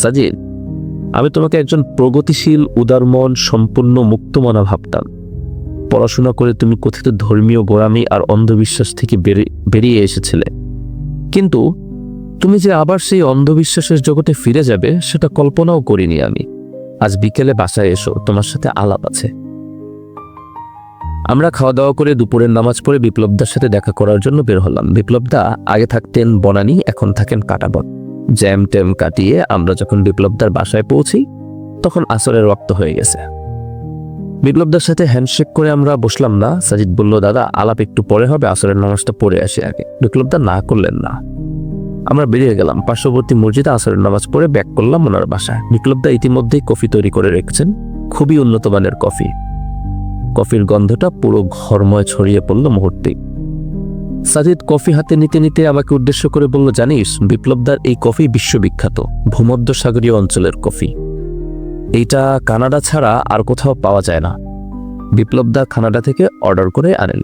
সাজিদ, আমি তোমাকে একজন প্রগতিশীল, উদারমন, সম্পূর্ণ মুক্তমনা ভাবতাম। পড়াশোনা করে তুমি কথিত ধর্মীয় গোড়ামি আর অন্ধবিশ্বাস থেকে বেরিয়ে এসেছিলে, কিন্তু তুমি যে আবার সেই অন্ধবিশ্বাসের জগতে ফিরে যাবে সেটা কল্পনাও করিনি আমি। আজ বিকেলে বাসায় এসো, তোমার সাথে আলাপ আছে। আমরা খাওয়া দাওয়া করে দুপুরের নামাজ পড়ে বিপ্লবদার সাথে দেখা করার জন্য বের হলাম। বিপ্লবদা আগে থাকতেন বনানী, এখন থাকেন কাটাবন। জ্যাম ট্যাম কাটিয়ে আমরা যখন বিপ্লবদার বাসায় পৌঁছি তখন আসরের ওয়াক্ত হয়ে গেছে। বিপ্লবদার সাথে হ্যান্ডশেক করে আমরা বসলাম না। সাজিদ বলল, দাদা আলাপ একটু পরে হবে, আসরের নামাজটা পড়ে আসি আগে। বিপ্লবদা না করলেন না। আমরা বেরিয়ে গেলাম। পার্শ্ববর্তী মসজিদে আসরের নামাজ পড়ে ব্যাক করলাম ওনার বাসায়। বিপ্লবদা ইতিমধ্যেই কফি তৈরি করে রেখেছেন, খুবই উন্নত মানের কফি। কফির গন্ধটা পুরো ঘরময় ছড়িয়ে পড়ল মুহূর্তেই। সাজিদ কফি হাতে নিতে নিতে আমাকে উদ্দেশ্য করে বলল, জানিস বিপ্লবদার এই কফি বিশ্ববিখ্যাত, ভূমধ্যসাগরীয় অঞ্চলের কফি। এইটা কানাডা ছাড়া আর কোথাও পাওয়া যায় না। বিপ্লবদা কানাডা থেকে অর্ডার করে আনেন।